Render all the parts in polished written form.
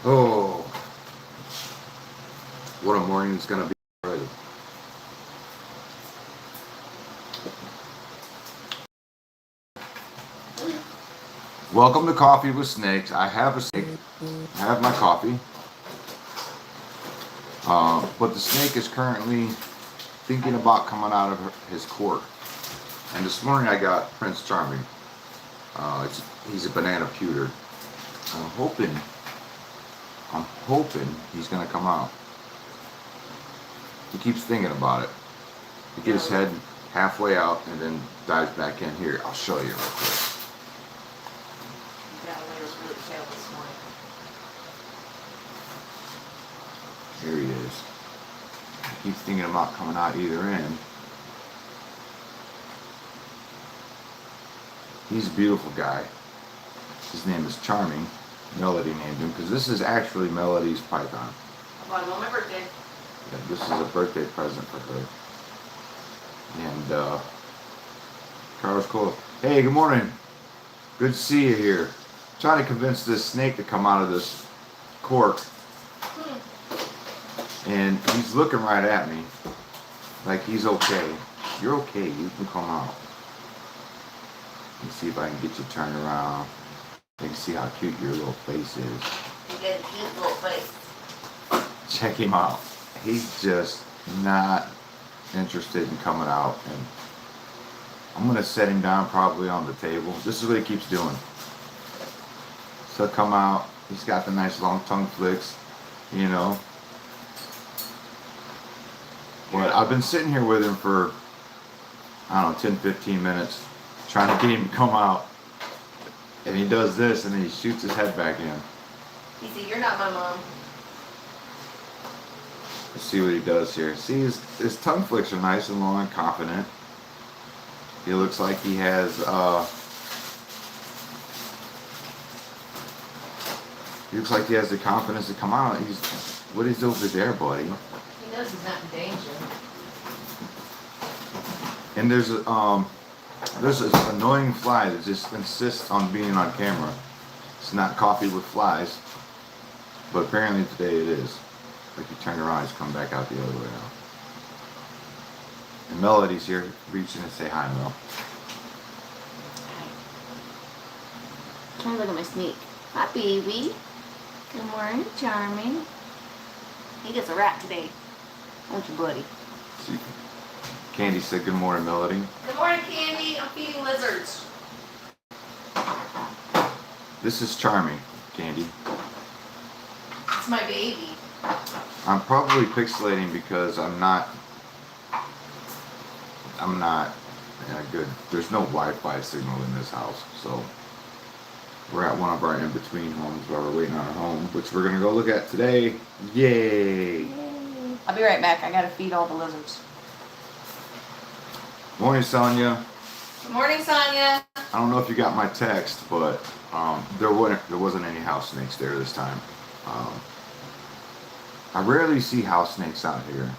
Oh, what a morning it's gonna be already. Welcome to Coffee with Snakes. I have a snake. I have my coffee. But the snake is currently thinking about coming out of his court. And this morning I got Prince Charming. He's a banana pewter. I'm hoping, I'm hoping he's gonna come out. He keeps thinking about it. He gets his head halfway out and then dives back in. Here, I'll show you real quick. Here he is. He keeps thinking about coming out either end. He's a beautiful guy. His name is Charming. Melody named him because this is actually Melody's python. On my birthday. Yeah, this is a birthday present for her. And Carlos Cole. Hey, good morning. Good to see you here. Trying to convince this snake to come out of this cork. And he's looking right at me like he's okay. You're okay. You can come out. Let me see if I can get you turned around. You can see how cute your little face is. You got a cute little face. Check him out. He's just not interested in coming out. And I'm going to set him down probably on the table. This is what he keeps doing. So he'll come out. He's got the nice long tongue flicks, you know. But I've been sitting here with him for, I don't know, 10, 15 minutes, trying to get him to come out. And he does this, and then he shoots his head back in. He said, "You're not my mom." Let's see what he does here. See, his tongue flicks are nice and long and confident. He looks like he has, the confidence to come out. What is over there, buddy? He knows he's not in danger. And there's this annoying fly that just insists on being on camera. It's not coffee with flies, but apparently today it is. Like you turn around, it's come back out the other way now. And Melody's here, reaching to say hi, Mel. I'm trying to look at my snake. Hi, baby. Good morning, Charming. He gets a rat today. Won't you, buddy? See, Candy said good morning, Melody. Good morning, Candy. I'm feeding lizards. This is Charming, Candy. It's my baby. I'm probably pixelating because I'm not good. There's no Wi-Fi signal in this house, so we're at one of our in-between homes while we're waiting on a home, which we're gonna go look at today. Yay! I'll be right back. I gotta feed all the lizards. Morning, Sonia. Good morning, Sonia. I don't know if you got my text, but there wasn't any house snakes there this time. I rarely see house snakes out here.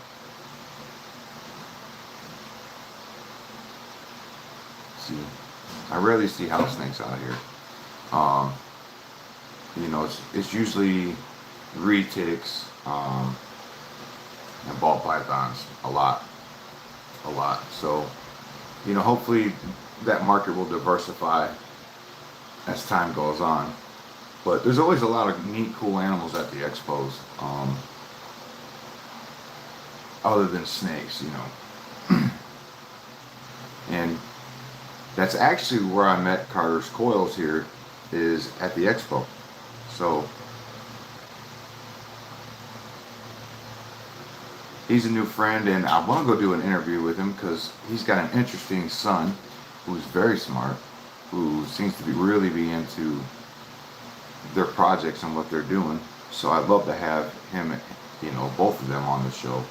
See, I rarely see house snakes out here. You know, it's usually reed ticks and ball pythons a lot. So, you know, hopefully that market will diversify as time goes on. But there's always a lot of neat, cool animals at the expos. Other than snakes, you know. And that's actually where I met Carter's Coils here, is at the expo. So he's a new friend, and I want to go do an interview with him because he's got an interesting son who's very smart, who seems to really be into their projects and what they're doing. So I'd love to have him, you know, both of them on the show,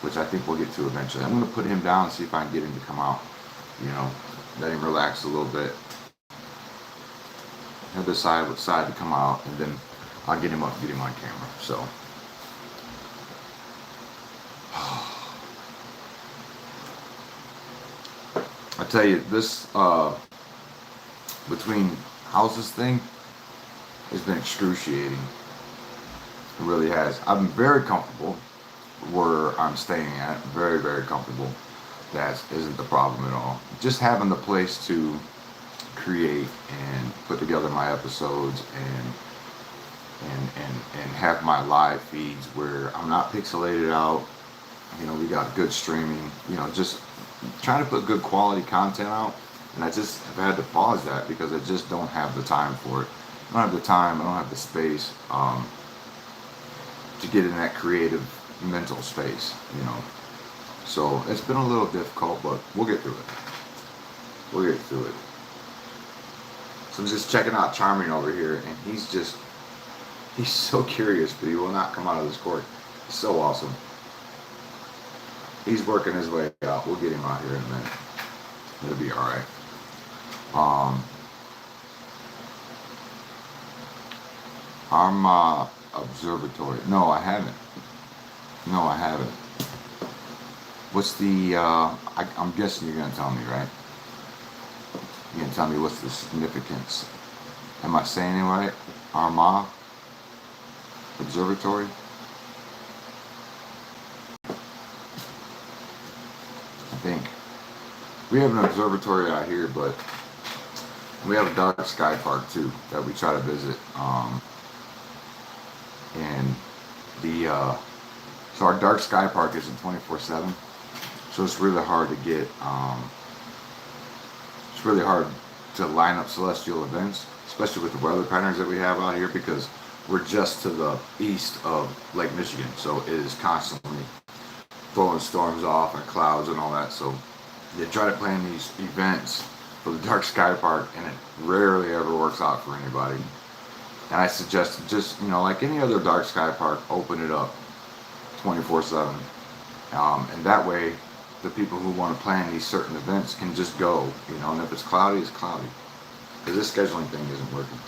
which I think we'll get to eventually. I'm going to put him down and see if I can get him to come out, you know, let him relax a little bit. He'll decide what side to come out, and then I'll get him up, get him on camera. So I tell you, this between houses thing has been excruciating. It really has. I'm very comfortable where I'm staying at. Very, very comfortable. That isn't the problem at all. Just having the place to create and put together my episodes and have my live feeds where I'm not pixelated out. You know, we got good streaming. You know, just trying to put good quality content out. And I just have had to pause that because I just don't have the time for it. I don't have the time. I don't have the space to get in that creative mental space. You know, so it's been a little difficult, but we'll get through it. We'll get through it. So I'm just checking out Charming over here, and he's so curious, but he will not come out of this court. He's so awesome. He's working his way out. We'll get him out here in a minute. It'll be all right. Arma Observatory. No, I haven't. What's the? I'm guessing you're gonna tell me, right? You're gonna tell me what's the significance. Am I saying it right? Arma Observatory? I think. We have an observatory out here, but we have a dark sky park too that we try to visit. And so our dark sky park isn't 24/7, so it's really hard to get. It's really hard to line up celestial events, especially with the weather patterns that we have out here, because we're just to the east of Lake Michigan, so it is constantly throwing storms off and clouds and all that. So they try to plan these events for the dark sky park, and it rarely ever works out for anybody. And I suggest just, you know, like any other dark sky park, open it up 24/7. And that way, the people who want to plan these certain events can just go, you know, and if it's cloudy, it's cloudy. Because this scheduling thing isn't working.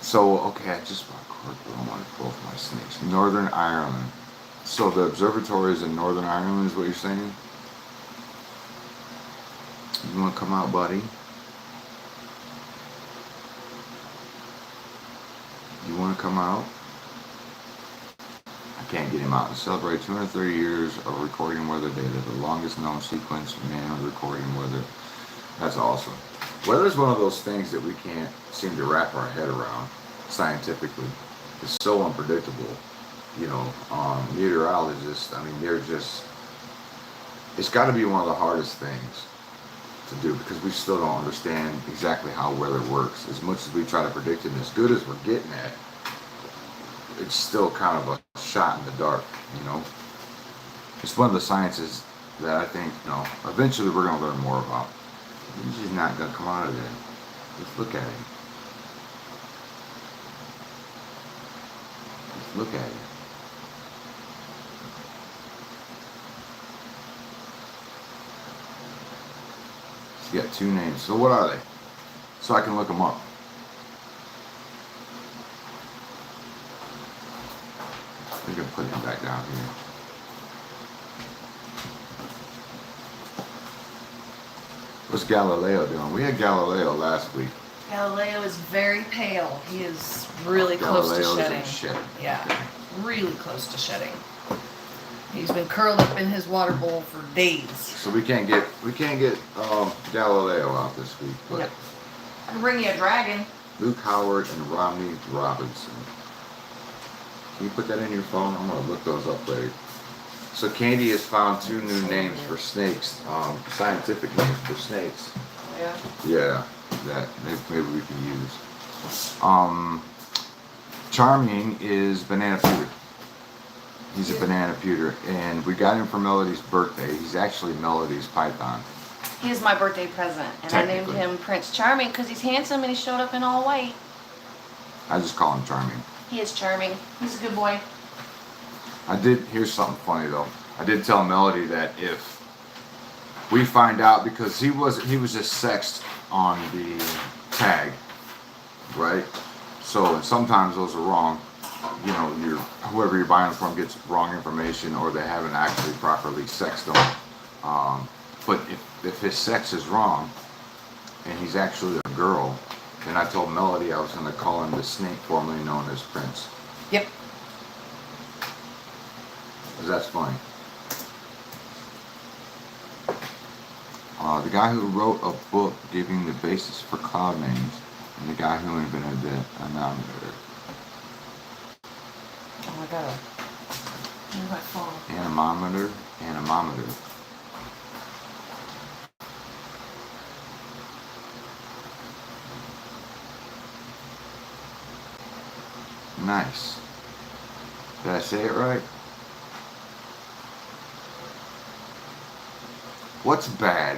So okay, I just bought cork, but I want both my snakes. Northern Ireland. So the observatory is in Northern Ireland, is what you're saying? You want to come out, buddy? You want to come out? I can't get him out. To celebrate 230 years of recording weather data, the longest known sequence manual recording weather. That's awesome. Weather is one of those things that we can't seem to wrap our head around scientifically. It's so unpredictable. You know, meteorologists, I mean, it's got to be one of the hardest things to do, because we still don't understand exactly how weather works. As much as we try to predict it, and as good as we're getting at, it's still kind of a shot in the dark, you know. It's one of the sciences that I think, you know, eventually we're going to learn more about. He's just not going to come out of there. Let's look at him. Let's look at him. He's got two names. So what are they? So I can look them up. We can put him back down here. What's Galileo doing? We had Galileo last week. Galileo is very pale. He is really close to Galileo's shedding. in shed. Yeah, Okay. really close to shedding. He's been curled up in his water bowl for days. So we can't get Galileo out this week, but Yep. I can bring you a dragon. Luke Howard and Romney Robinson. Can you put that in your phone? I'm gonna look those up later. So Candy has found two new names for snakes, scientific names for snakes. Yeah. Yeah, that maybe we can use. Charming is banana pewter. He's a banana pewter, and we got him for Melody's birthday. He's actually Melody's python. He is my birthday present, and I named him Prince Charming because he's handsome and he showed up in all white. I just call him Charming. He is charming. He's a good boy. Here's something funny though. I did tell Melody that if we find out, because he was just sexed on the tag, right? So and sometimes those are wrong. You know, whoever you're buying from gets wrong information, or they haven't actually properly sexed them. But if his sex is wrong, and he's actually a girl, Then I told Melody I was going to call him the snake formerly known as Prince. Yep. Because that's funny. The guy who wrote a book giving the basis for cloud names, and the guy who invented the anemometer. Oh my god. Where's my phone? Anemometer. Nice. Did I say it right? What's bad?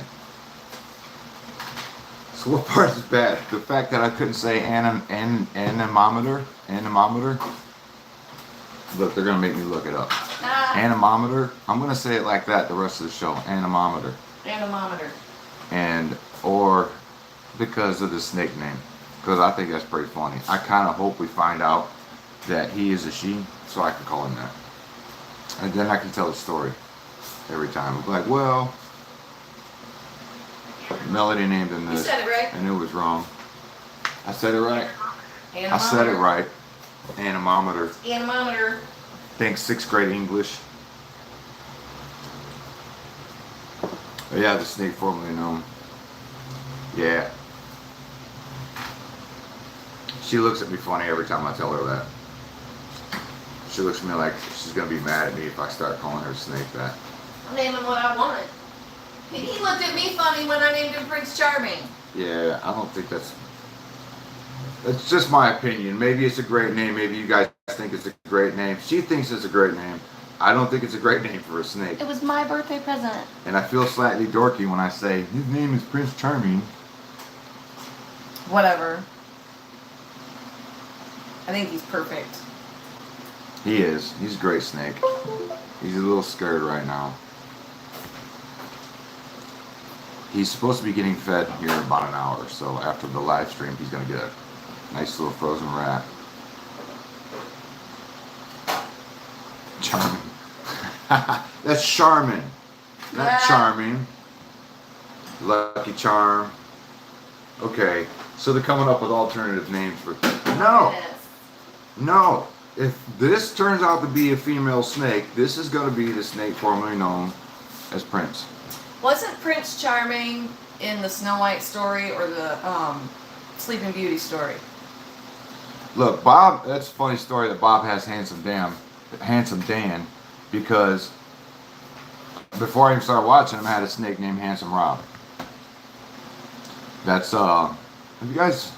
So what part is bad? The fact that I couldn't say anemometer? Anemometer? Look, they're gonna make me look it up. Anemometer? I'm gonna say it like that the rest of the show. Anemometer. Anemometer. And, or because of the snake name. Because I think that's pretty funny. I kind of hope we find out that he is a she, so I can call him that. And then I can tell the story every time. I'm like, well, Melody named him this. You said it right. And it was wrong. I said it right. Anemometer. I said it right. Anemometer. Anemometer. Think 6th grade English. But yeah, the snake formerly known. Yeah. She looks at me funny every time I tell her that. She looks at me like she's gonna be mad at me if I start calling her snake that. I'll name him what I want. He looked at me funny when I named him Prince Charming. Yeah, I don't think that's just my opinion. Maybe it's a great name. Maybe you guys think it's a great name. She thinks it's a great name. I don't think it's a great name for a snake. It was my birthday present. And I feel slightly dorky when I say his name is Prince Charming. Whatever. I think he's perfect. He is. He's a great snake. He's a little scared right now. He's supposed to be getting fed here in about an hour, so after the live stream, he's going to get a nice little frozen rat. Charming. That's Charmin. Not Yeah. Charming. Lucky Charm. Okay, so they're coming up with alternative names for... No! Yes. No! If this turns out to be a female snake, this is going to be the snake formerly known as Prince. Wasn't Prince Charming in the Snow White story or the Sleeping Beauty story? Look, Bob, that's a funny story that Bob has Handsome Dan, because before I even started watching him, I had a snake named Handsome Rob. That's, have you guys,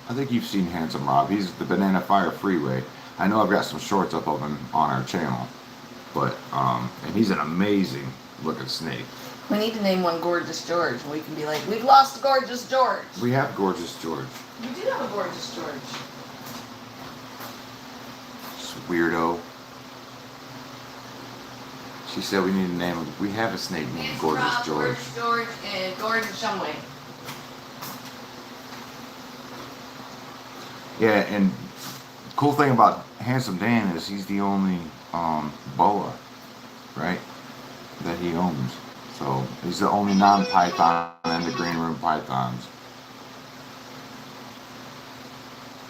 I think you've seen Handsome Rob. He's the Banana Fire Freeway. I know I've got some shorts up of him on our channel, but, and he's an amazing looking snake. We need to name one Gorgeous George. We can be like, we've lost Gorgeous George. We have Gorgeous George. We do have a Gorgeous George. This weirdo. She said we need to name him. We have a snake named It's Gorgeous Rob, George. Gorgeous George, and Gorgeous Shumway. Yeah, and cool thing about Handsome Dan is he's the only boa, right, that he owns. So he's the only non-python in the green room pythons.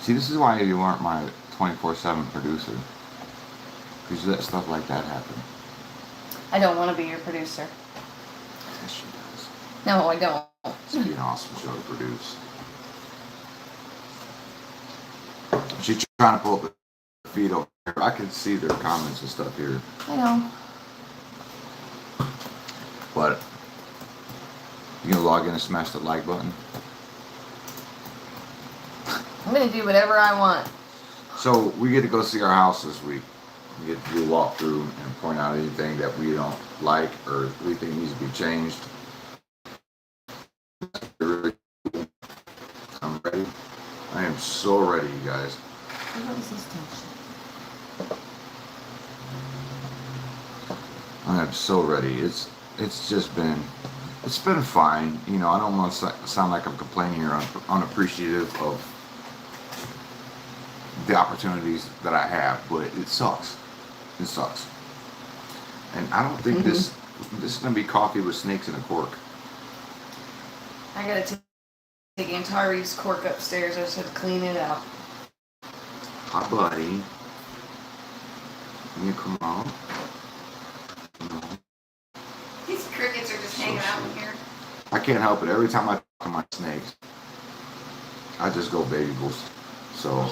See, this is why you aren't my 24/7 producer, because you let stuff like that happen. I don't want to be your producer. Yes, she does. No, I don't. It's be an awesome show to produce. She's trying to pull up the feed over here. I can see their comments and stuff here. I know. But you gonna log in and smash the like button? I'm going to do whatever I want. So we get to go see our house this week. We get to do a walkthrough and point out anything that we don't like or we think needs to be changed. I'm ready. I am so ready, you guys. What is this tension? I am so ready. It's been fine. You know, I don't want to sound like I'm complaining or unappreciative of the opportunities that I have, but it sucks. It sucks. And I don't think this is gonna be coffee with snakes in a cork. I got to taking Tari's cork upstairs. I just had to clean it out. Hi, buddy. Can you come out? No. These crickets are just hanging out in here. I can't help it. Every time I talk to my snakes, I just go baby boost. So,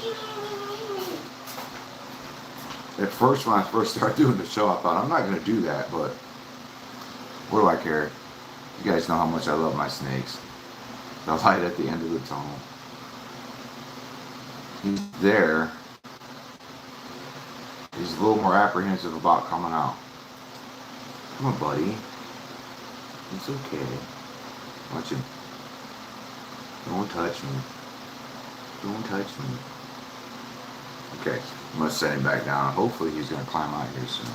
at first, when I first started doing the show, I thought, I'm not going to do that, but what do I care? You guys know how much I love my snakes. The light at the end of the tunnel. He's there. He's a little more apprehensive about coming out. Come on, buddy. It's okay. Watch him. Don't touch me. Don't touch me. Okay, I'm going to set him back down. Hopefully he's going to climb out here soon.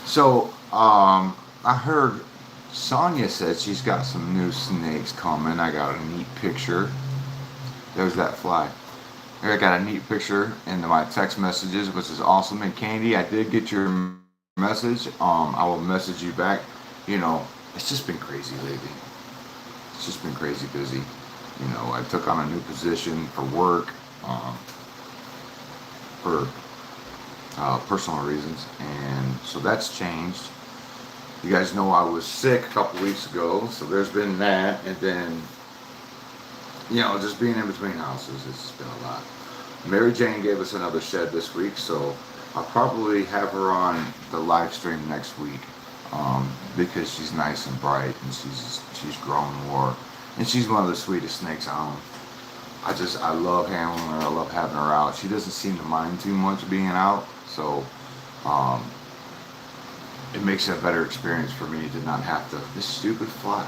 So, I heard Sonia said she's got some new snakes coming. I got a neat picture. There's that fly. I got a neat picture in my text messages, which is awesome. And Candy, I did get your message. I will message you back. You know, it's just been crazy lately. It's just been crazy busy. You know, I took on a new position for work, for personal reasons, and so that's changed. You guys know I was sick a couple weeks ago, so there's been that, and then, you know, just being in between houses, it's been a lot. Mary Jane gave us another shed this week, so I'll probably have her on the live stream next week, because she's nice and bright, and she's grown more, and she's one of the sweetest snakes I own. I love handling her. I love having her out. She doesn't seem to mind too much being out, so it makes it a better experience for me to not have to. This stupid fly.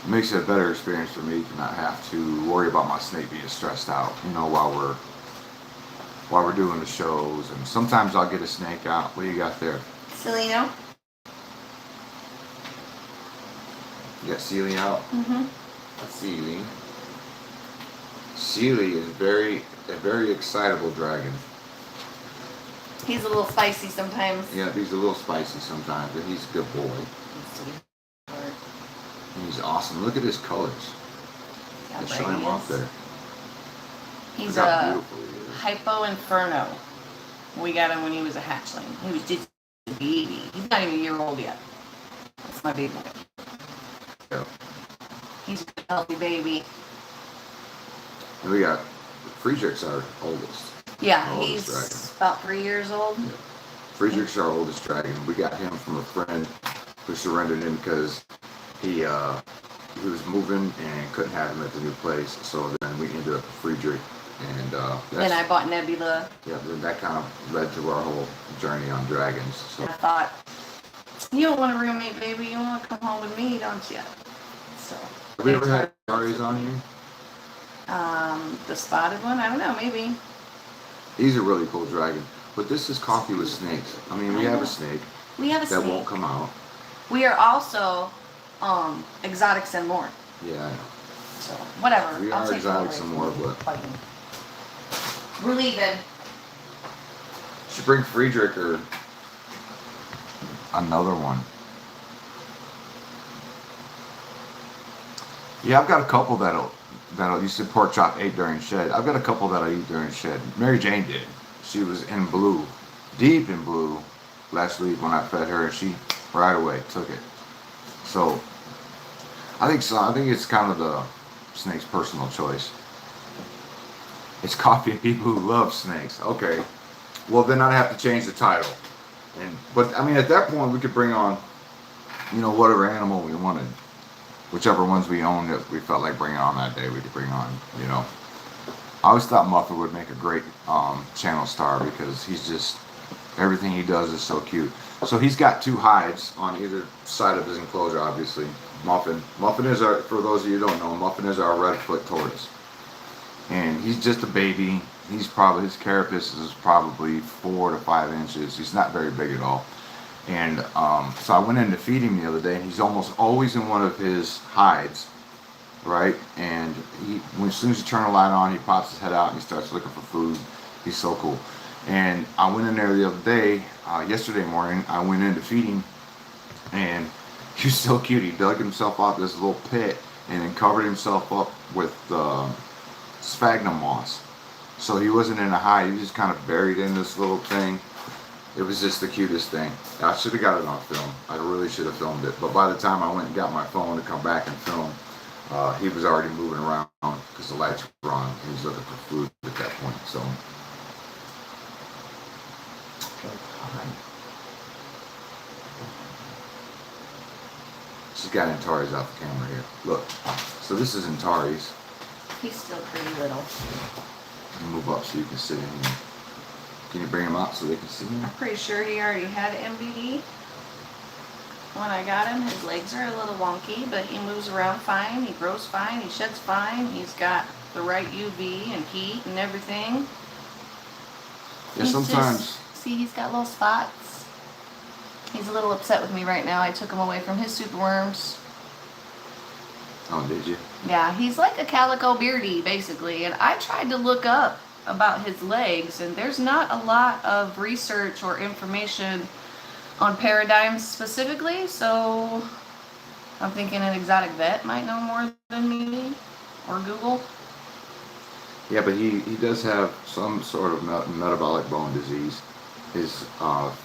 It makes it a better experience for me to not have to worry about my snake being stressed out. You know, while we're doing the shows, and sometimes I'll get a snake out. What do you got there? Celino? You got Sealy out? Mm-hmm. Sealy. Sealy is a very excitable dragon. He's a little spicy sometimes. Yeah, he's a little spicy sometimes, but he's a good boy. And he's awesome. Look at his colors. Yeah, Let's show him off there. He's Look how a beautiful he is. Hypo Inferno. We got him when he was a hatchling. He was just a baby. He's not even a year old yet. That's my baby. Yeah. He's a healthy baby. And we got Friedrich's our oldest. Yeah, Our oldest he's dragon. about 3 years old. Yeah. Friedrich's our oldest dragon. We got him from a friend who surrendered him because he was moving and couldn't have him at the new place. So then we ended up with Friedrich, and Then I bought Nebula. yeah, then that kind of led to our whole journey on dragons. So I thought, you don't want a roommate, baby. You want to come home with me, don't you? So. have we ever had Aries on here? The spotted one? I don't know, maybe. He's a really cool dragon. But this is coffee with snakes. I mean, we have a snake We have a that snake. won't come out. We are also exotics and more. Yeah, I know. So whatever. We I'll are take exotics it and over. more, but Fighting. We're leaving. should bring Friedrich or another one. Yeah, I've got a couple that'll you said pork chop ate during shed. I've got a couple that'll eat during shed. Mary Jane did. She was in blue, deep in blue, last week when I fed her, and she right away took it. So I think so. I think it's kind of the snake's personal choice. It's coffee and people who love snakes. Okay, well then I'd have to change the title. But I mean, at that point we could bring on, you know, whatever animal we wanted. Whichever ones we owned that we felt like bringing on that day, we could bring on, you know. I always thought Muffin would make a great channel star because he's just, everything he does is so cute. So he's got two hides on either side of his enclosure, obviously. Muffin is our, for those of you who don't know, Muffin is our redfoot tortoise. And he's just a baby. He's probably, his carapace is probably 4 to 5 inches. He's not very big at all. And so I went in to feed him the other day, and he's almost always in one of his hides, right? And as soon as you turn the light on, he pops his head out and he starts looking for food. He's so cool. And I went in there the other day, yesterday morning, I went in to feed him, and He was so cute. He dug himself out this little pit and then covered himself up with sphagnum moss. So he wasn't in a hide. He was just kind of buried in this little thing. It was just the cutest thing. I should have got it on film. I really should have filmed it. But by the time I went and got my phone to come back and film, he was already moving around because the lights were on. He was looking for food at that point. So, she's got Antares out the camera here. Look. So this is Antares. He's still pretty little. Move up so you can sit in here. Can you bring him out so they can see him? I'm pretty sure he already had MBD. When I got him, his legs are a little wonky, but he moves around fine, he grows fine, he sheds fine, he's got the right UV and heat and everything. Yeah, He's sometimes. see, he's got little spots. He's a little upset with me right now. I took him away from his superworms. Oh, did you? Yeah, he's like a calico beardy, basically. And I tried to look up about his legs, and there's not a lot of research or information on paradigms specifically, so I'm thinking an exotic vet might know more than me, or Google. Yeah, but he does have some sort of metabolic bone disease. His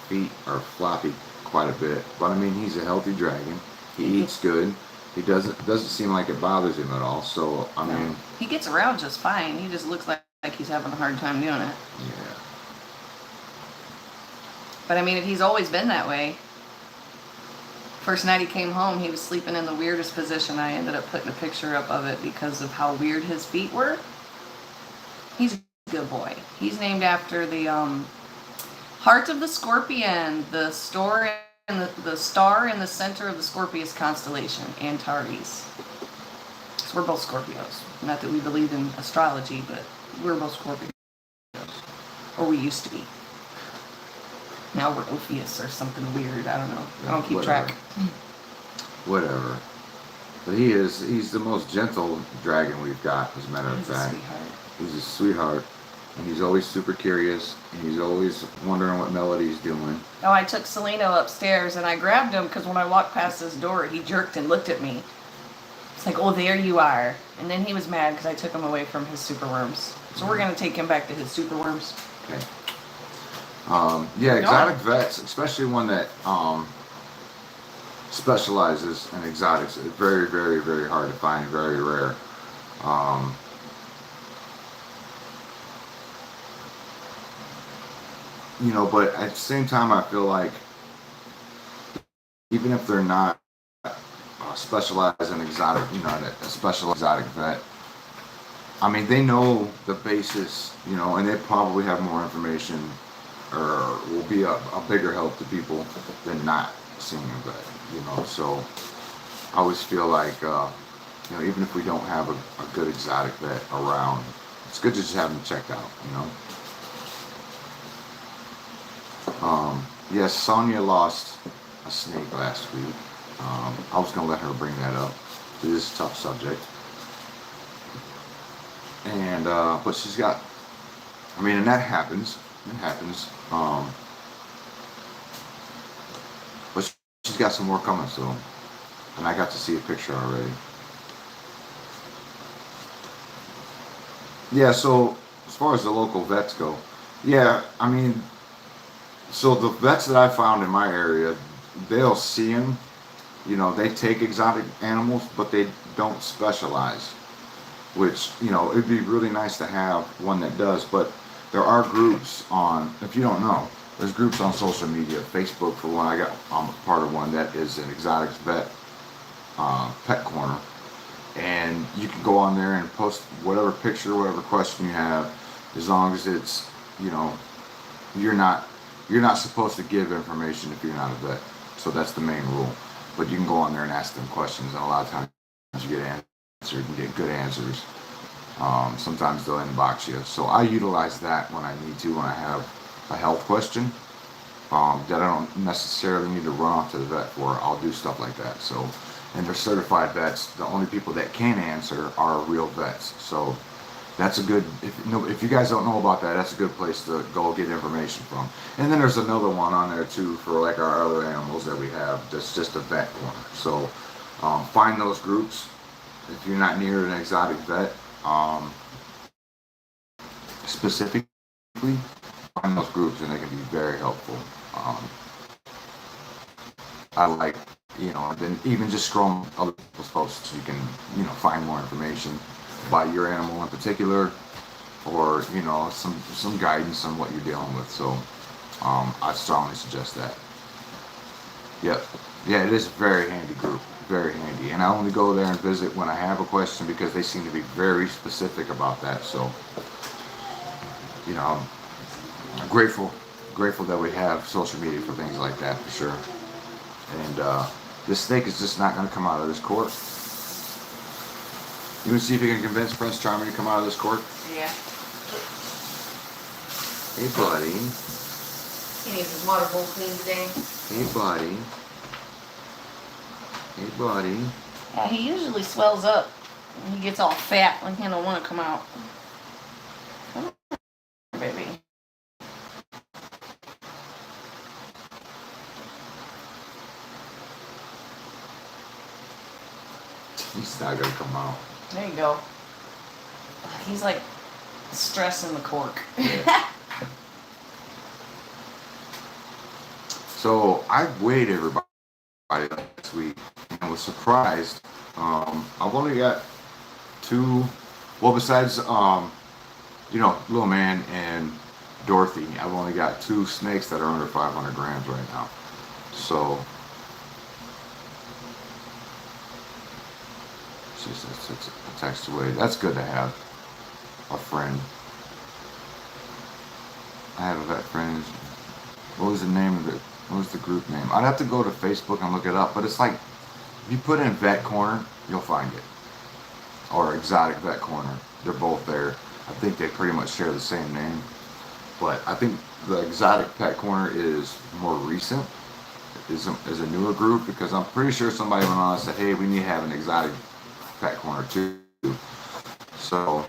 feet are floppy quite a bit, but I mean he's a healthy dragon. He eats good. He doesn't seem like it bothers him at all. So I mean, he gets around just fine. He just looks like he's having a hard time doing it. yeah. But I mean, if he's always been that way. First night he came home, he was sleeping in the weirdest position. I ended up putting a picture up of it because of how weird his feet were. He's a good boy. He's named after the heart of the scorpion, the star in the center of the Scorpius constellation, Antares. So we're both Scorpios. Not that we believe in astrology, but we're both Scorpios. Or we used to be. Now we're Ophius or something weird. I don't know. I don't keep track. Whatever. But he's the most gentle dragon we've got, as a matter of He's a fact. sweetheart. He's a sweetheart. And he's always super curious. And he's always wondering what Melody's doing. Oh, I took Selena upstairs and I grabbed him because when I walked past his door, he jerked and looked at me. It's like, oh, there you are. And then he was mad because I took him away from his superworms. So we're going to take him back to his superworms. Okay. Yeah, exotic vets, especially one that specializes in exotics, it's very, very, very hard to find, very rare. You know, but at the same time, I feel like even if they're not specialized in exotic, you know, a special exotic vet, I mean, they know the basis, you know, and they probably have more information or will be a bigger help to people than not seeing a vet, you know. So I always feel like, you know, even if we don't have a good exotic vet around, it's good to just have them checked out, you know. Yes, Sonia lost a snake last week. I was gonna let her bring that up. It is a tough subject. And, but she's got, I mean, and that happens. It happens. But she's got some more coming, so. And I got to see a picture already. Yeah, so as far as the local vets go, yeah, I mean, so the vets that I found in my area, they'll see them. You know, they take exotic animals, but they don't specialize. Which, you know, it'd be really nice to have one that does. But there are groups on, if you don't know, there's groups on social media. Facebook, for one, I'm a part of one that is an exotics vet pet corner. And you can go on there and post whatever picture, whatever question you have, as long as it's, you know, you're not supposed to give information if you're not a vet. So that's the main rule. But you can go on there and ask them questions, and a lot of times you get answered and get good answers. Sometimes they'll inbox you. So I utilize that when I need to, when I have a health question that I don't necessarily need to run off to the vet for. I'll do stuff like that. So, and they're certified vets. The only people that can answer are real vets. So That's a good, if you guys don't know about that, that's a good place to go get information from. And then there's another one on there too for like our other animals that we have. That's just a vet corner. So find those groups if you're not near an exotic vet. Specifically, find those groups and they can be very helpful. I like, then even just scrolling other people's posts, you can, find more information about your animal in particular, or some guidance on what you're dealing with. So I strongly suggest that. Yep. Yeah, it is a very handy group, very handy. And I only go there and visit when I have a question because they seem to be very specific about that. So I'm grateful that we have social media for things like that, for sure. And this snake is just not going to come out of this court. You want to see if you can convince Prince Charming to come out of this court? Yeah. Hey, buddy. He needs his water bowl cleaned today. Hey, buddy. Hey, buddy. Yeah, he usually swells up and he gets all fat when he don't want to come out. Come on, baby. He's not going to come out. There you go. He's like stressing the cork. Yeah. So I weighed everybody last week and was surprised. I've only got two. Well, besides Little Man and Dorothy, I've only got two snakes that are under 500 grams right now. So it's a text away. That's good to have a friend. I have a vet friend. What was the name of it? What was the group name? I'd have to go to Facebook and look it up, but it's like, if you put in Vet Corner, you'll find it. Or Exotic Vet Corner. They're both there. I think they pretty much share the same name. But I think the Exotic Pet Corner is more recent. Is a newer group, because I'm pretty sure somebody went on and said, hey, we need to have an Exotic Pet Corner too. So,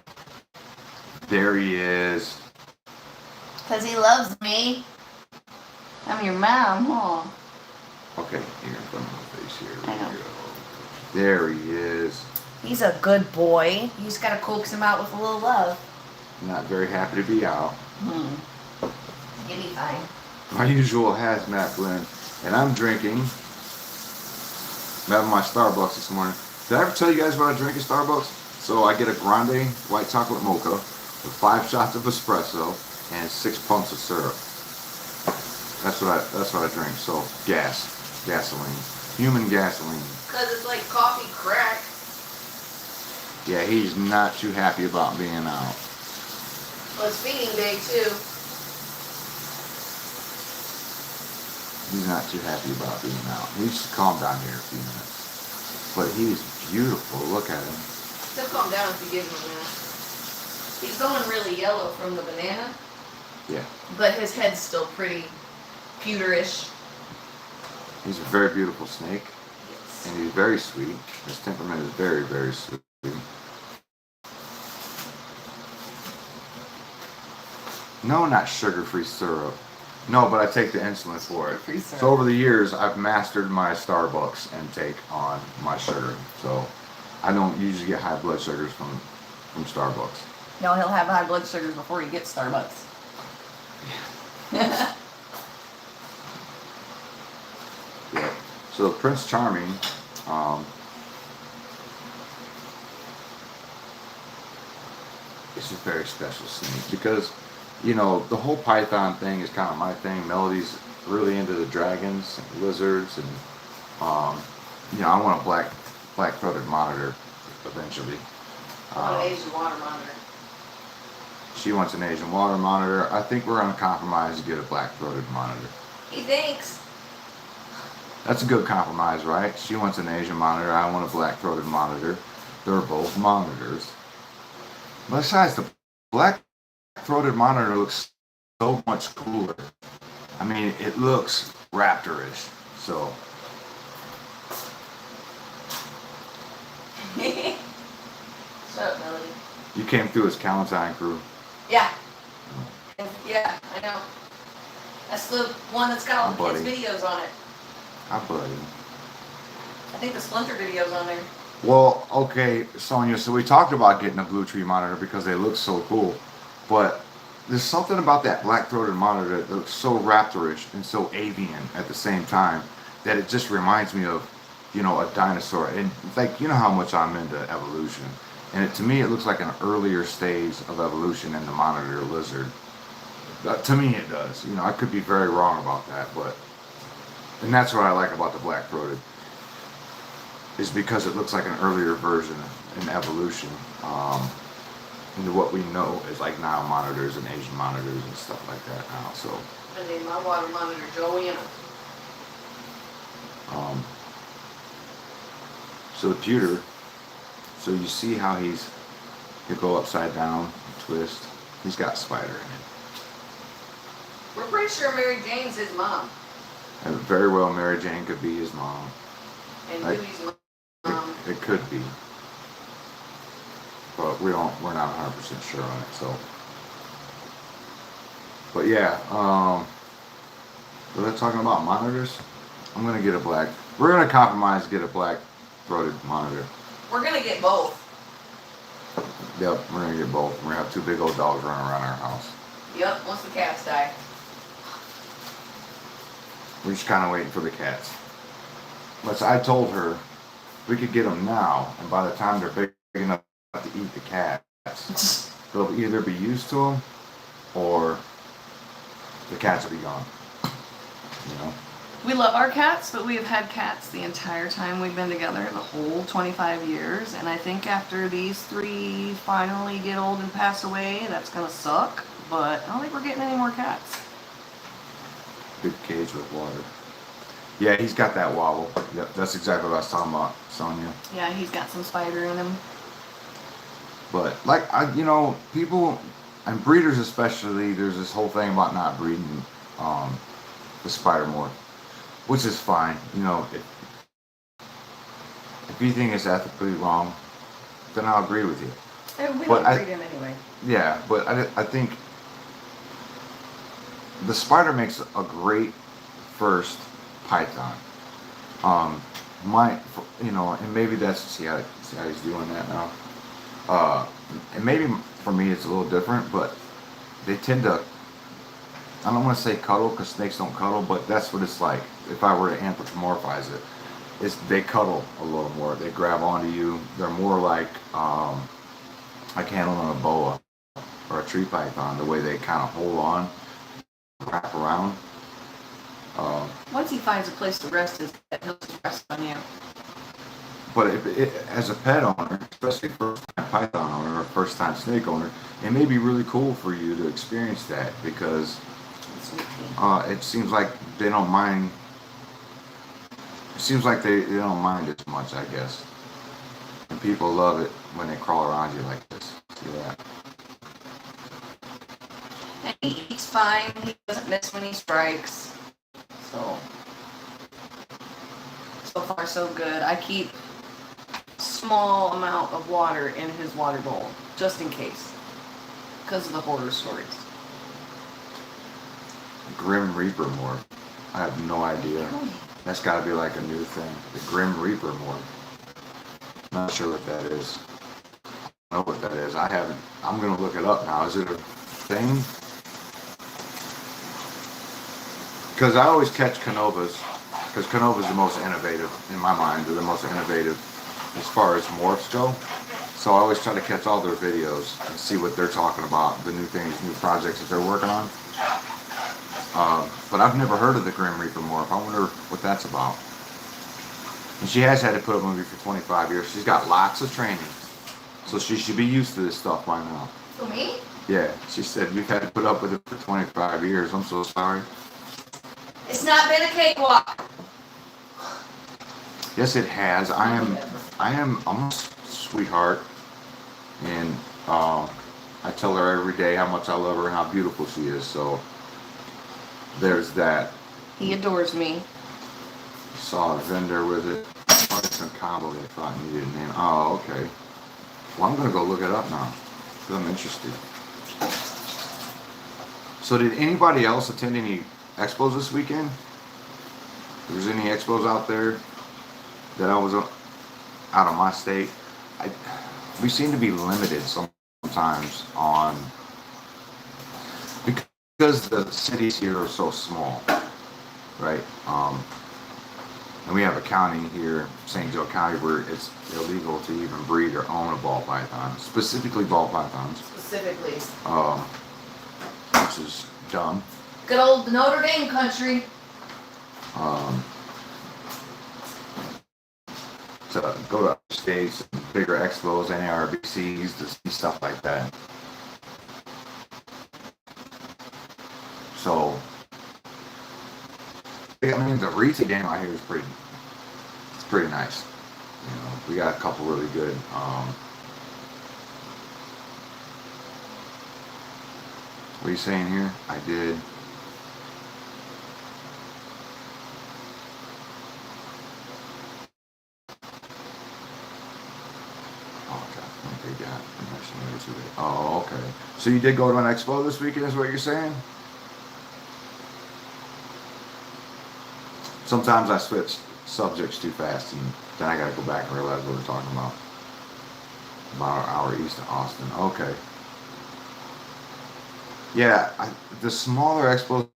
there he is. Because he loves me. I'm your mom, huh? Okay, here in front of my face here. I know. We go. There he is. He's a good boy. You just gotta coax him out with a little love. Not very happy to be out. He'll be fine. My usual hazmat blend. And I'm drinking. I'm having my Starbucks this morning. Did I ever tell you guys what I drink at Starbucks? So I get a grande white chocolate mocha with 5 shots of espresso and 6 pumps of syrup. That's what I drink. So gasoline, human gasoline. Because it's like coffee crack. Yeah, he's not too happy about being out. Well, it's feeding day too. He's not too happy about being out. He needs to calm down here a few minutes. But he's beautiful. Look at him. He'll calm down if you give him a minute. He's going really yellow from the banana. Yeah. But his head's still pretty pewterish. He's a very beautiful snake. Yes. And he's very sweet. His temperament is very, very sweet. No, not sugar-free syrup. No, but I take the insulin for it. Sugar-free syrup. So over the years, I've mastered my Starbucks intake on my sugar. So I don't usually get high blood sugars from Starbucks. No, he'll have high blood sugars before he gets Starbucks. Yeah. So Prince Charming, is a very special snake because, the whole python thing is kind of my thing. Melody's really into the dragons and lizards, and I want a black-throated monitor eventually. An Asian water monitor. She wants an Asian water monitor. I think we're going to compromise to get a black-throated monitor. He thinks. That's a good compromise, right? She wants an Asian monitor. I want a black-throated monitor. They're both monitors. Besides, the black-throated monitor looks so much cooler. I mean, it looks raptorish. So, Shut up, Melody. You came through as Callantine crew. Yeah. Yeah, I know. That's the one that's got all the kids' Buddy. videos on it. Hi, buddy. I think the Splinter video's on there. Well, okay, Sonia, so we talked about getting a Blue Tree monitor because they look so cool, but there's something about that black-throated monitor that looks so raptorish and so avian at the same time that it just reminds me of, you know, a dinosaur. And like, you know how much I'm into evolution, and to me it looks like an earlier stage of evolution in the monitor lizard. To me it does. You know, I could be very wrong about that, and that's what I like about the black-throated, is because it looks like an earlier version in evolution into what we know is like Nile monitors and Asian monitors and stuff like that now. So I named my water monitor Joanna. So the pewter, so you see how he'll go upside down, twist. He's got spider in it. We're pretty sure Mary Jane's his mom. And very well Mary Jane could be his mom. And Like, Dewey's mom. It could be. But we're not 100% sure on it, so. But yeah, we're talking about monitors. I'm gonna get we're gonna compromise, get a black-throated monitor. We're gonna get both. Yep, we're gonna get both. We're gonna have two big old dogs running around our house. Yep, once the cats die. We're just kind of waiting for the cats. But I told her we could get them now, and by the time they're big enough to eat the cats, they'll either be used to them, or the cats will be gone. You know? We love our cats, but we have had cats the entire time we've been together, the whole 25 years. And I think after these 3 finally get old and pass away, that's gonna suck. But I don't think we're getting any more cats. Big cage with water. Yeah, he's got that wobble. Yep, that's exactly what I was talking about, Sonia. Yeah, he's got some spider in him. But like people and breeders especially, there's this whole thing about not breeding the spider morph, which is fine. You know, if you think it's ethically wrong, then I'll agree with you. And we But don't breed him anyway. Yeah, but I think the spider makes a great first python. And maybe that's see how he's doing that now. And maybe for me it's a little different, but they tend to, I don't want to say cuddle because snakes don't cuddle, but that's what it's like. If I were to anthropomorphize it, they cuddle a little more. They grab onto you. They're more like handling a boa or a tree python, the way they kind of hold on, wrap around. Once he finds a place to rest his head, he'll just rest on you. But as a pet owner, especially first-time python owner or first-time snake owner, it may be really cool for you to experience that because it seems like they don't mind. It seems like they don't mind as much, I guess. And people love it when they crawl around you like this. See that? And he eats fine. He doesn't miss when he strikes. So far so good. I keep small amount of water in his water bowl, just in case, because of the horror stories. Grim Reaper morph. I have no idea. That's got to be like a new thing. The Grim Reaper morph. Not sure what that is. I don't know what that is. I haven't. I'm gonna look it up now. Is it a thing? Because I always catch Canovas. Because Canova's the most innovative in my mind. They're the most innovative as far as morphs go. So I always try to catch all their videos and see what they're talking about, the new things, new projects that they're working on. But I've never heard of the Grim Reaper morph. I wonder what that's about. And she has had to put up with me for 25 years. She's got lots of training. So she should be used to this stuff by now. For me? Yeah, she said, you've had to put up with it for 25 years. I'm so sorry. It's not been a cakewalk. Yes, it has. I'm a sweetheart. And I tell her every day how much I love her and how beautiful she is. So there's that. He adores me. Saw a vendor with it. Some combo they thought needed a name. Oh, okay. Well, I'm gonna go look it up now. I'm interested. So did anybody else attend any expos this weekend? If there's any expos out there that I was out of my state, we seem to be limited sometimes on, because the cities here are so small, right? And we have a county here, St. Joe County, where it's illegal to even breed or own a ball python, specifically ball pythons, Specifically. which is dumb. Good old Notre Dame country. To go to other states, bigger expos, NARBCs, to see stuff like that. So, I mean, the retail game out here is pretty nice. You know, we got a couple really good. What are you saying here? I did. Oh, okay. So you did go to an expo this weekend, is what you're saying? Sometimes I switch subjects too fast, and then I gotta go back and realize what we're talking about. About an hour east of Austin. Okay. Yeah, the smaller expos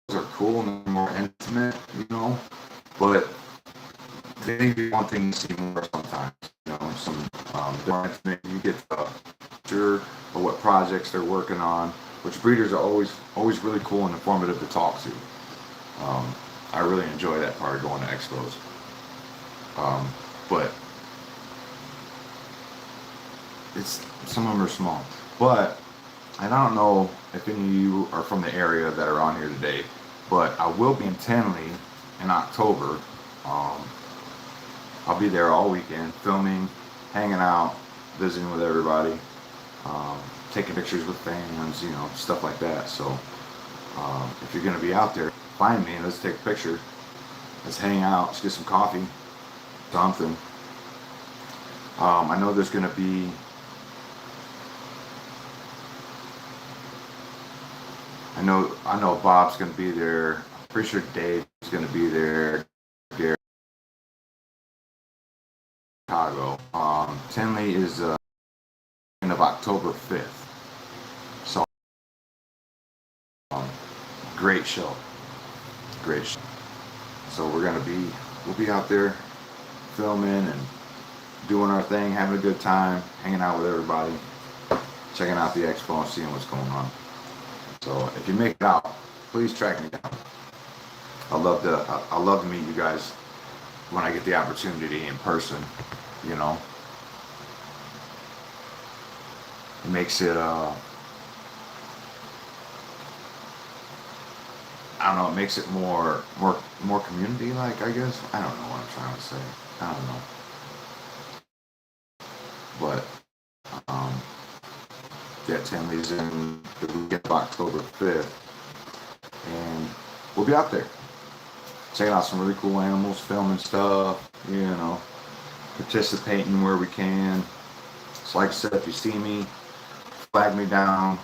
are cool and they're more intimate, you know, but they do one thing to see more sometimes. You know, some more intimate. You get sure of what projects they're working on, which breeders are always really cool and informative to talk to. I really enjoy that part of going to expos. But some of them are small. But I don't know if any of you are from the area that are on here today, but I will be in Tenley in October. I'll be there all weekend, filming, hanging out, visiting with everybody, taking pictures with fans, you know, stuff like that. So if you're going to be out there, find me and let's take a picture. Let's hang out, let's get some coffee, something. I know there's going to be I know Bob's going to be there. I'm pretty sure Dave's going to be there. Gary, Chicago. Tenley is end of October 5th. So great show. Great show. So we'll be out there filming and doing our thing, having a good time, hanging out with everybody, checking out the expo and seeing what's going on. So if you make it out, please track me down. I love to meet you guys when I get the opportunity in person. You know, it makes it I don't know. It makes it more community like, I guess. I don't know what I'm trying to say. I don't know. But yeah, Tenley's in the weekend of October 5th, and we'll be out there checking out some really cool animals, filming stuff, you know, participating where we can. So like I said, if you see me, flag me down,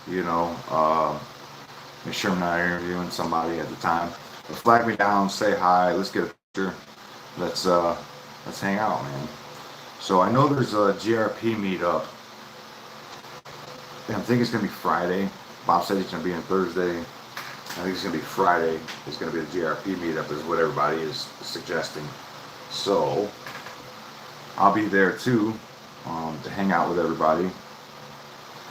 you know, make sure I'm not interviewing somebody at the time. But flag me down, say hi, let's get a picture, let's hang out, man. So I know there's a GRP meetup. I think it's gonna be Friday. Bob said he's gonna be on Thursday. I think it's gonna be Friday. It's gonna be the GRP meetup, is what everybody is suggesting. So I'll be there too, to hang out with everybody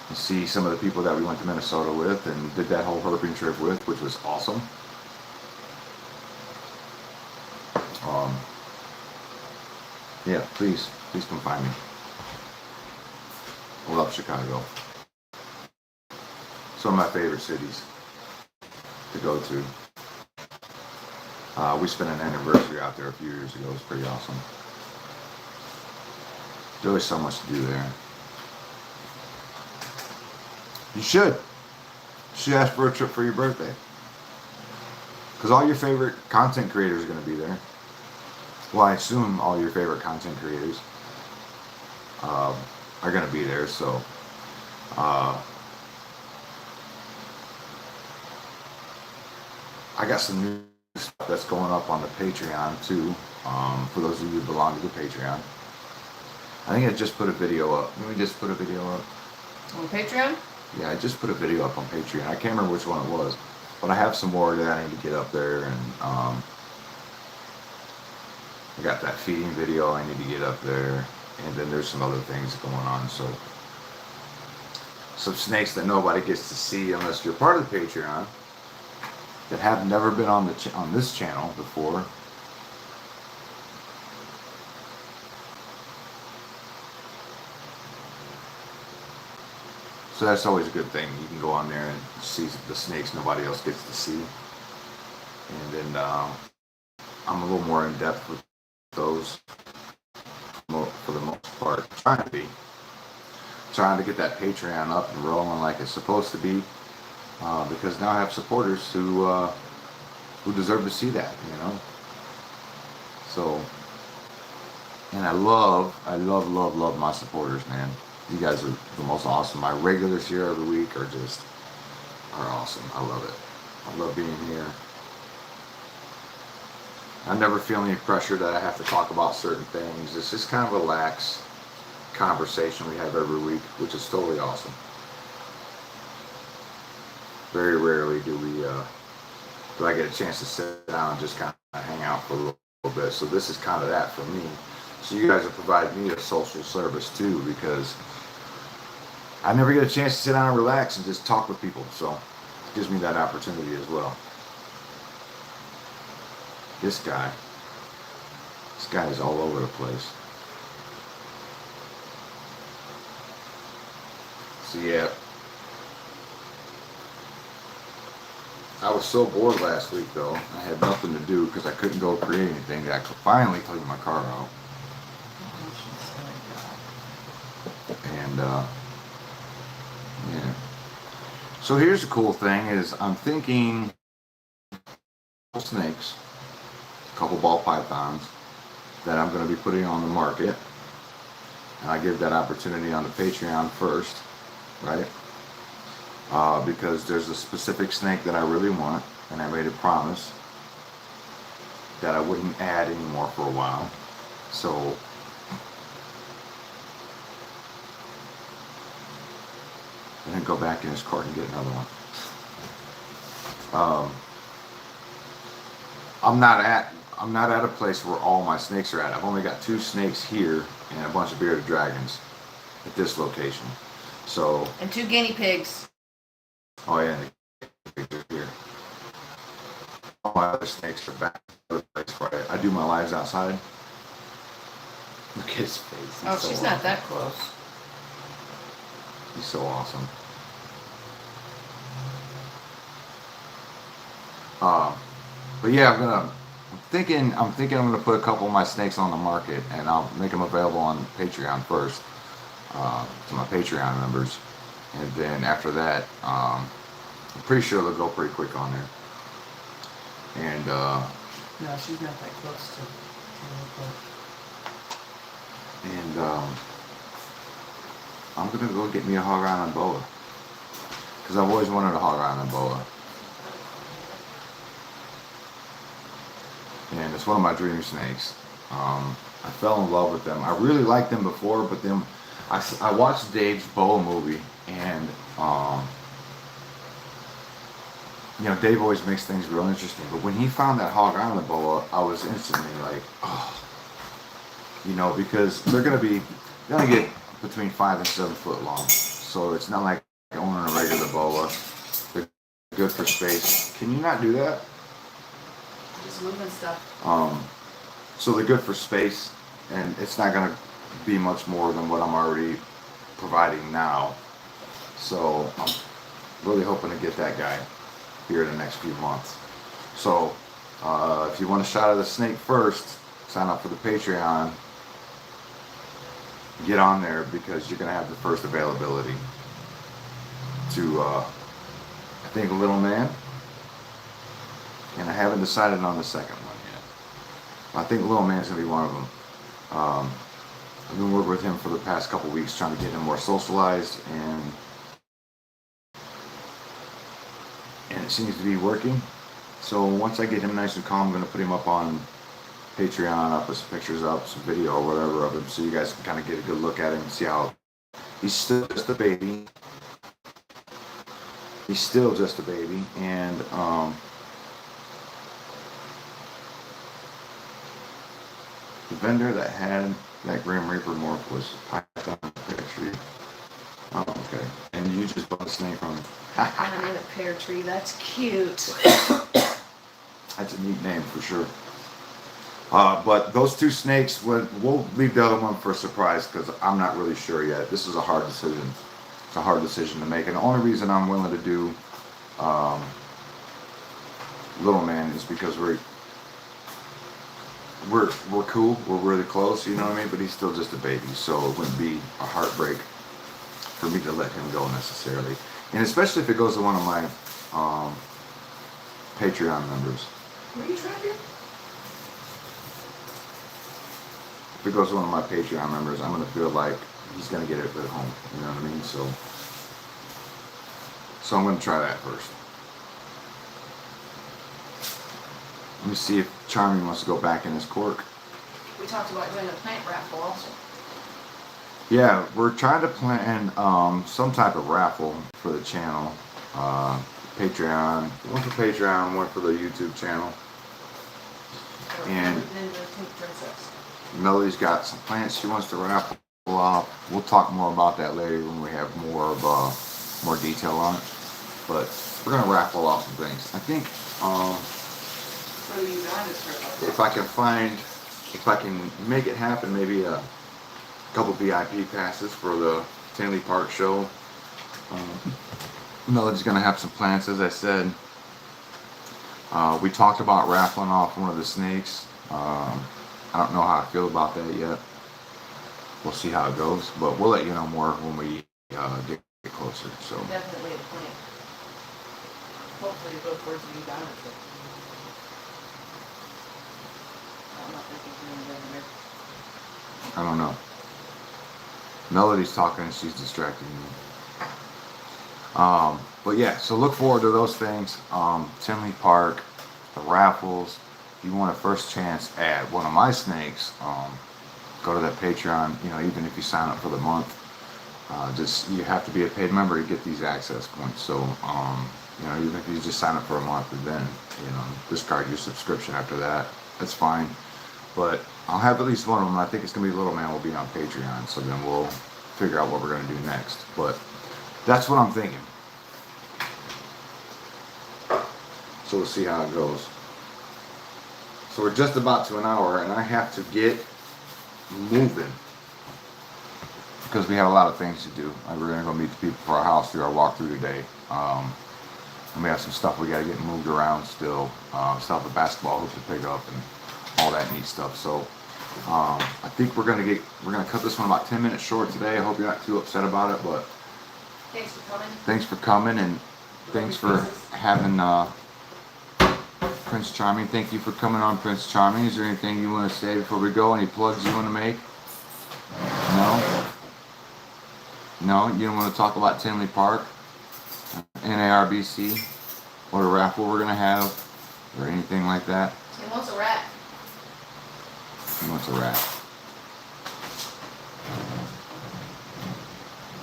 and see some of the people that we went to Minnesota with and did that whole herping trip with, which was awesome. Yeah, please come find me. I love Chicago. Some of my favorite cities to go to. We spent an anniversary out there a few years ago. It was pretty awesome. There's always so much to do there. You should ask for a trip for your birthday. Because all your favorite content creators are going to be there. Well, I assume all your favorite content creators are going to be there. So Uh, I got some new stuff that's going up on the Patreon too. For those of you who belong to the Patreon. I think I just put a video up. Let me just put a video up. On Patreon? Yeah, I just put a video up on Patreon. I can't remember which one it was. But I have some more that I need to get up there. And I got that feeding video I need to get up there. And then there's some other things going on. So some snakes that nobody gets to see unless you're part of the Patreon, that have never been on the on this channel before. So that's always a good thing. You can go on there and see the snakes nobody else gets to see. And then I'm a little more in depth with those for the most part. Trying to get that Patreon up and rolling like it's supposed to be. Because now I have supporters who deserve to see that, you know. So, and I love my supporters, man. You guys are the most awesome. My regulars here every week are awesome. I love it. I love being here. I never feel any pressure that I have to talk about certain things. It's just kind of a relaxed conversation we have every week, which is totally awesome. Very rarely do I get a chance to sit down and just kind of hang out for a little bit. So this is kind of that for me. So you guys have provided me a social service too, because I never get a chance to sit down and relax and just talk with people. So it gives me that opportunity as well. This guy is all over the place. So yeah. I was so bored last week though. I had nothing to do because I couldn't go create anything. I could finally clean my car out. And yeah. So here's the cool thing is I'm thinking snakes, a couple ball pythons that I'm going to be putting on the market. And I give that opportunity on the Patreon first, right? Because there's a specific snake that I really want, and I made a promise that I wouldn't add anymore for a while. So I'm gonna go back in his cart and get another one. I'm not at a place where all my snakes are at. I've only got 2 snakes here and a bunch of bearded dragons at this location. So and 2 guinea pigs. Oh yeah, and the pigs are here. All my other snakes are back to the place where I do my lives outside. Look at his face. Oh, she's not that close. He's so awesome. But yeah, I'm thinking I'm gonna put a couple of my snakes on the market, and I'll make them available on Patreon first to my Patreon members, and then after that, I'm pretty sure they'll go pretty quick on there. And No, she's not that close to and I'm gonna go get me a hog island boa, because I've always wanted a hog island boa. And it's one of my dream snakes. I fell in love with them. I really liked them before, but then I watched Dave's boa movie, and you know, Dave always makes things real interesting. But when he found that hog island boa, I was instantly like, oh, you know, because they're gonna get between 5 and 7 foot long. So it's not like owning a regular boa. They're good for space. Can you not do that? Just moving stuff. So they're good for space, and it's not going to be much more than what I'm already providing now. So I'm really hoping to get that guy here in the next few months. So if you want a shot of the snake first, sign up for the Patreon. Get on there, because you're going to have the first availability to, I think, Little Man. And I haven't decided on the second one yet. I think Little Man's going to be one of them. I've been working with him for the past couple weeks, trying to get him more socialized, and it seems to be working. So once I get him nice and calm, I'm going to put him up on Patreon. I'll put some pictures up, some video or whatever of him, so you guys can kind of get a good look at him and see how he's still just a baby. He's still just a baby, and the vendor that had that Grim Reaper morph was Python Pear Tree. Oh, okay. And you just bought a snake from him. I'm in a pear tree. That's cute. That's a neat name for sure. But those two snakes, we'll leave the other one for a surprise because I'm not really sure yet. This is a hard decision. It's a hard decision to make, and the only reason I'm willing to do Little Man is because we're cool. We're really close, you know what I mean? But he's still just a baby, so it wouldn't be a heartbreak for me to let him go necessarily, and especially if it goes to one of my Patreon members. Were you trying to? If it goes to one of my Patreon members, I'm gonna feel like he's gonna get it at home. You know what I mean? So I'm gonna try that first. Let me see if Charming wants to go back in his cork. We talked about doing a plant raffle also. Yeah, we're trying to plan some type of raffle for the channel. Patreon, one for Patreon, one for the YouTube channel. And Melody's got some plants she wants to raffle off. We'll talk more about that later when we have more of more detail on it. But we're gonna raffle off some things. I think if I can make it happen, maybe a couple VIP passes for the Tinley Park show. Melody's gonna have some plants, as I said. We talked about raffling off one of the snakes. I don't know how I feel about that yet. We'll see how it goes, but we'll let you know more when we get closer. So definitely a plant. Hopefully both words will be done with it. I'm not thinking doing it. I don't know. Melody's talking and she's distracting me. But yeah, so look forward to those things. Tinley Park, the raffles. If you want a first chance at one of my snakes, go to that Patreon. You know, even if you sign up for the month, you have to be a paid member to get these access points. So you know, even if you just sign up for a month and then discard your subscription after that, that's fine. But I'll have at least one of them. I think it's gonna be Little Man will be on Patreon. So then we'll figure out what we're gonna do next. But that's what I'm thinking. So we'll see how it goes. So we're just about to an hour, and I have to get moving because we have a lot of things to do. We're gonna go meet the people for our house through our walkthrough today. And we have some stuff we gotta get moved around still. Still have the basketball hoop to pick up and all that neat stuff. So I think we're gonna cut this one about 10 minutes short today. I hope you're not too upset about it, but Thanks for coming. thanks for coming, and thanks for having Prince Charming. Thank you for coming on, Prince Charming. Is there anything you want to say before we go? Any plugs you want to make? No? No? You don't want to talk about Tinley Park, NARBC, or a raffle we're going to have, or anything like that? He wants a rat. He wants a rat.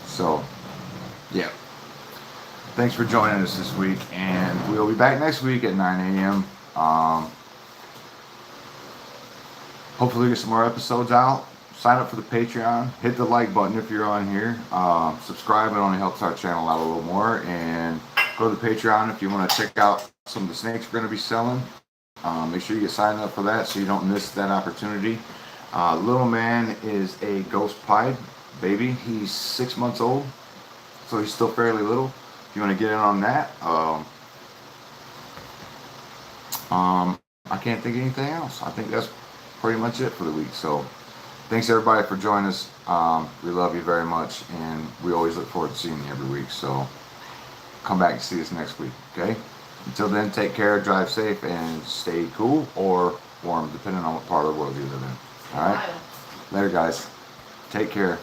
So, yeah. Thanks for joining us this week, and we'll be back next week at 9 a.m. Hopefully get some more episodes out. Sign up for the Patreon. Hit the like button if you're on here. Subscribe. It only helps our channel out a little more. And go to the Patreon if you want to check out some of the snakes we're going to be selling. Make sure you get signed up for that so you don't miss that opportunity. Little Man is a ghost pied baby. He's 6 months old, so he's still fairly little. If you want to get in on that, I can't think of anything else. I think that's pretty much it for the week. So thanks everybody for joining us. We love you very much, and we always look forward to seeing you every week. So come back and see us next week, okay? Until then, take care, drive safe, and stay cool or warm, depending on what part of the world you live in. All right? Later, guys. Take care.